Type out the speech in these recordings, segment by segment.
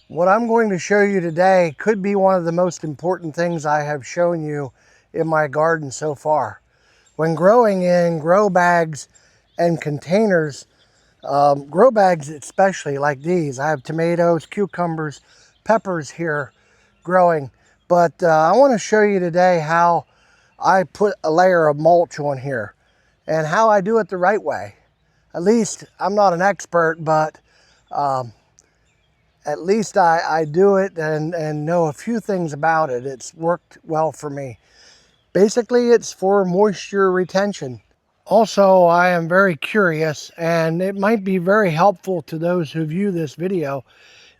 What I'm going to show you today could be one of the most important things I have shown you in my garden so far. When growing in grow bags and containers, grow bags especially like these, I have tomatoes, cucumbers, peppers here growing, but I want to show you today how I put a layer of mulch on here and how I do it the right way. At least I'm not an expert, but at least I do it and know a few things about it. It's worked well for me. Basically, it's for moisture retention. Also, I am very curious, and it might be very helpful to those who view this video.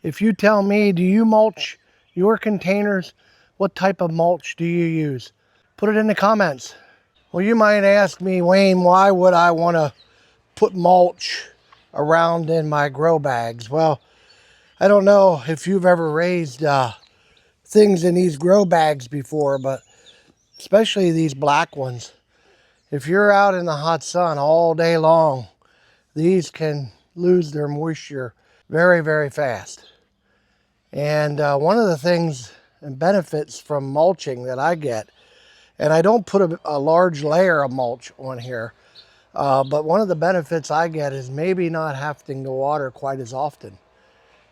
If you tell me, do you mulch your containers? What type of mulch do you use? Put it in the comments. Well, you might ask me, Wayne, why would I want to put mulch around in my grow bags? Well, I don't know if you've ever raised things in these grow bags before, but especially these black ones. If you're out in the hot sun all day long, these can lose their moisture very, very fast. And one of the things and benefits from mulching that I get, and I don't put a large layer of mulch on here, but one of the benefits I get is maybe not having to water quite as often.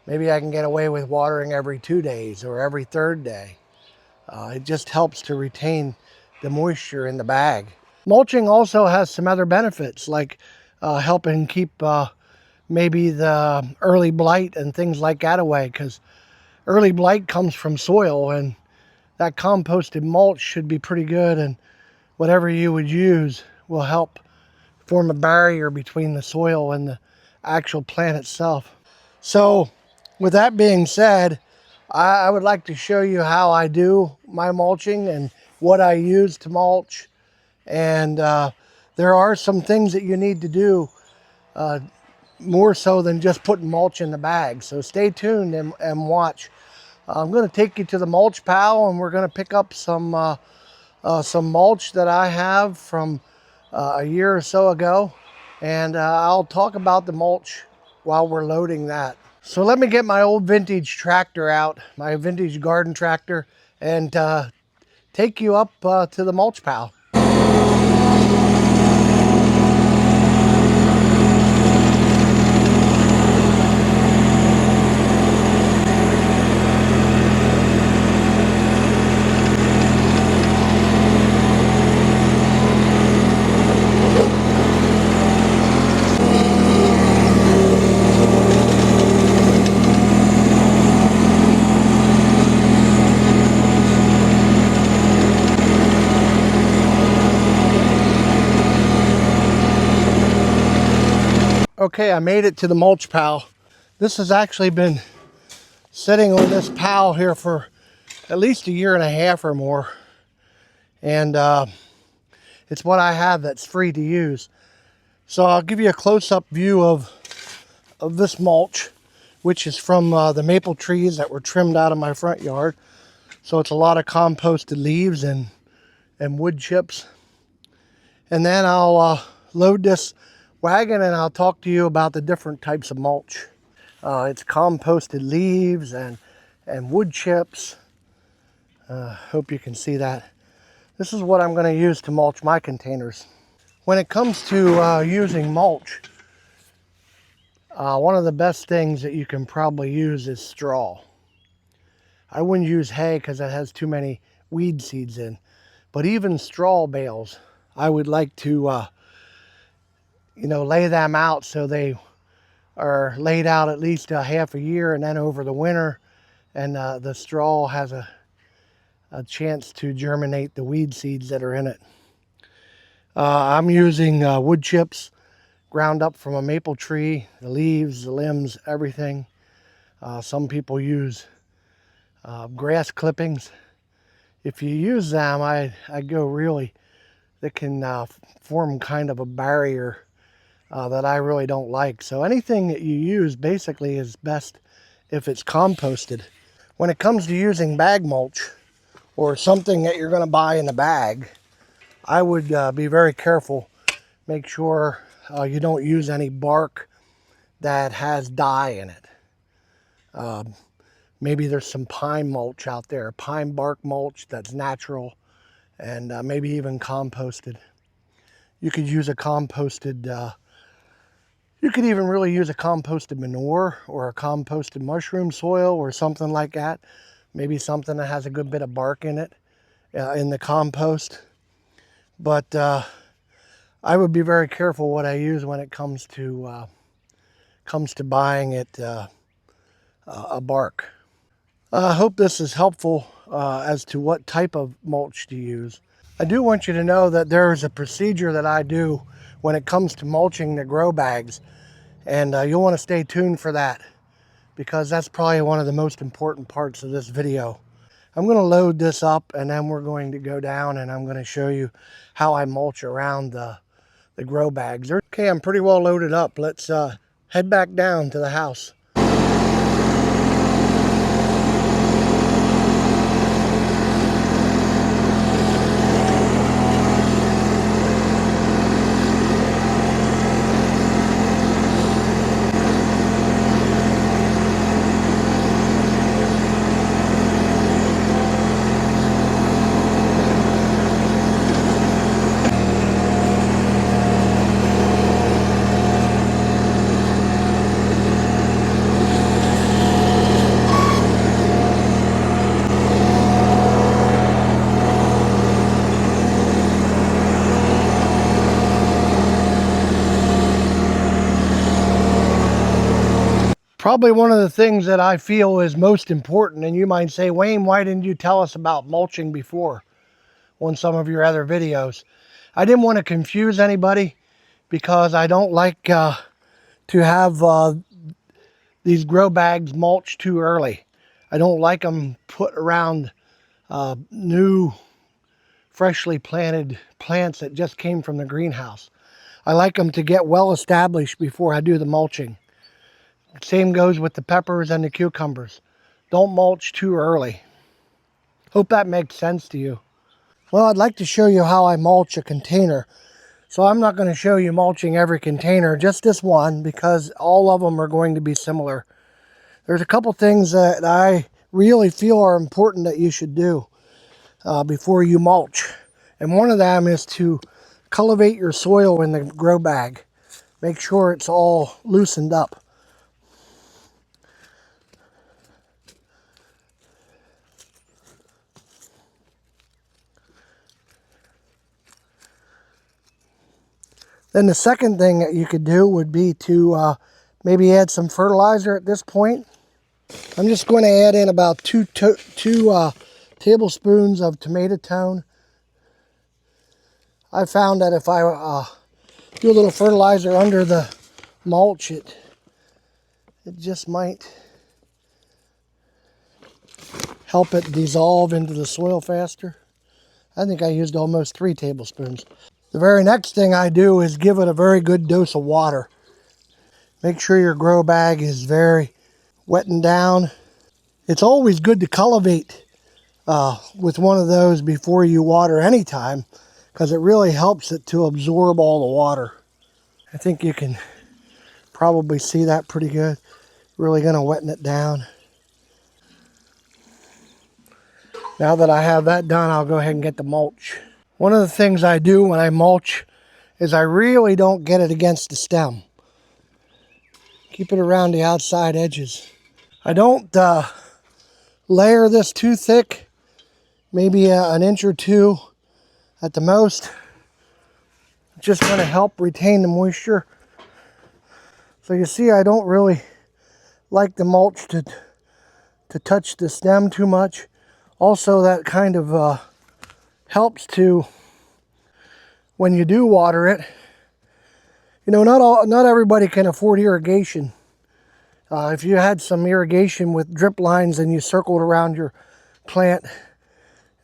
Maybe I can get away with watering every 2 days or every third day. It just helps to retain the moisture in the bag. Mulching also has some other benefits, like helping keep maybe the early blight and things like that away, because early blight comes from soil, and that composted mulch should be pretty good, and whatever you would use will help form a barrier between the soil and the actual plant itself. So with that being said, I would like to show you how I do my mulching and what I use to mulch. And there are some things that you need to do more so than just putting mulch in the bag. So stay tuned and watch. I'm going to take you to the mulch pile, and we're going to pick up some mulch that I have from a year or so ago. And I'll talk about the mulch while we're loading that. So let me get my old vintage tractor out, my vintage garden tractor, and take you up to the mulch pile. Okay, I made it to the mulch pile. This has actually been sitting on this pile here for at least a year and a half or more. And it's what I have that's free to use. So I'll give you a close-up view of this mulch, which is from the maple trees that were trimmed out of my front yard. So it's a lot of composted leaves and wood chips. And then I'll load this wagon, and I'll talk to you about the different types of mulch. It's composted leaves and wood chips. Hope you can see that. This is what I'm going to use to mulch my containers. When it comes to using mulch, one of the best things that you can probably use is straw. I wouldn't use hay because it has too many weed seeds in. But even straw bales, I would like to lay them out so they are laid out at least a half a year, and then over the winter, and the straw has a chance to germinate the weed seeds that are in it. I'm using wood chips ground up from a maple tree, the leaves, the limbs, everything. Some people use grass clippings. If you use them, I go really, that can form kind of a barrier that I really don't like. So anything that you use basically is best if it's composted. When it comes to using bag mulch or something that you're going to buy in a bag, I would be very careful. Make sure you don't use any bark that has dye in it. Maybe there's some pine mulch out there, pine bark mulch that's natural, and maybe even composted. You could use a composted, you could even really use a composted manure or a composted mushroom soil or something like that. Maybe something that has a good bit of bark in it in the compost. But I would be very careful what I use when it comes to buying it a bark. I hope this is helpful as to what type of mulch to use. I do want you to know that there is a procedure that I do when it comes to mulching the grow bags, and you'll want to stay tuned for that because that's probably one of the most important parts of this video. I'm going to load this up and then we're going to go down and I'm going to show you how I mulch around the grow bags. Okay, I'm pretty well loaded up. Let's head back down to the house. Probably one of the things that I feel is most important, and you might say, Wayne, why didn't you tell us about mulching before on some of your other videos? I didn't want to confuse anybody because I don't like to have these grow bags mulched too early. I don't like them put around new, freshly planted plants that just came from the greenhouse. I like them to get well established before I do the mulching. Same goes with the peppers and the cucumbers. Don't mulch too early. Hope that makes sense to you. Well, I'd like to show you how I mulch a container. So I'm not going to show you mulching every container, just this one, because all of them are going to be similar. There's a couple things that I really feel are important that you should do before you mulch. And one of them is to cultivate your soil in the grow bag. Make sure it's all loosened up. Then the second thing that you could do would be to maybe add some fertilizer at this point. I'm just going to add in about two tablespoons of tomato tone. I found that if I do a little fertilizer under the mulch, it just might help it dissolve into the soil faster. I think I used almost 3 tablespoons. The very next thing I do is give it a very good dose of water. Make sure your grow bag is very wetting down. It's always good to cultivate with one of those before you water anytime, because it really helps it to absorb all the water. I think you can probably see that pretty good. Really going to wetten it down. Now that I have that done, I'll go ahead and get the mulch. One of the things I do when I mulch is I really don't get it against the stem. Keep it around the outside edges. I don't layer this too thick, maybe an inch or two at the most. Just going to help retain the moisture. So you see, I don't really like the mulch to touch the stem too much. Also, that kind of helps to, when you do water it, you know, not everybody can afford irrigation. If you had some irrigation with drip lines and you circled around your plant,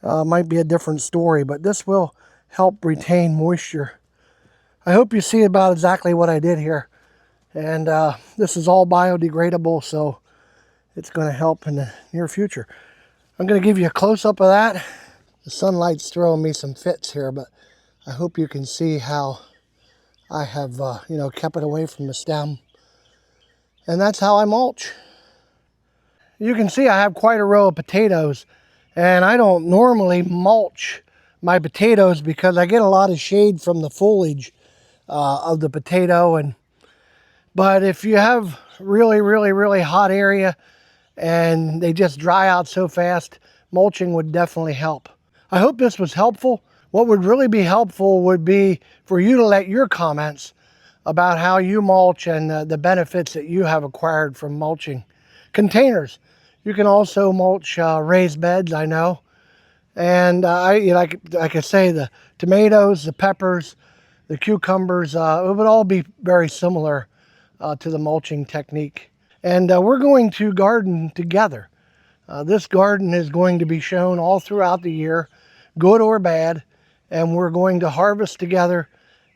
might be a different story, but this will help retain moisture. I hope you see about exactly what I did here. And this is all biodegradable, so it's going to help in the near future. I'm going to give you a close-up of that. The sunlight's throwing me some fits here, but I hope you can see how I have, you know, kept it away from the stem. And that's how I mulch. You can see I have quite a row of potatoes, and I don't normally mulch my potatoes because I get a lot of shade from the foliage of the potato. But if you have really hot area and they just dry out so fast, mulching would definitely help. I hope this was helpful. What would really be helpful would be for you to let your comments about how you mulch and the benefits that you have acquired from mulching. Containers. You can also mulch raised beds, I know. And like I say, the tomatoes, the peppers, the cucumbers, it would all be very similar to the mulching technique. And we're going to garden together. This garden is going to be shown all throughout the year, good or bad, and we're going to harvest together.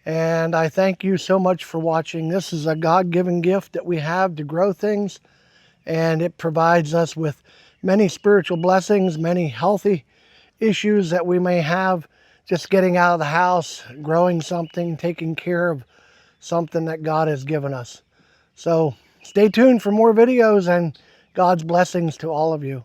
And I thank you so much for watching. This is a God-given gift that we have to grow things, and it provides us with many spiritual blessings, many healthy issues that we may have just getting out of the house, growing something, taking care of something that God has given us. So stay tuned for more videos, and God's blessings to all of you.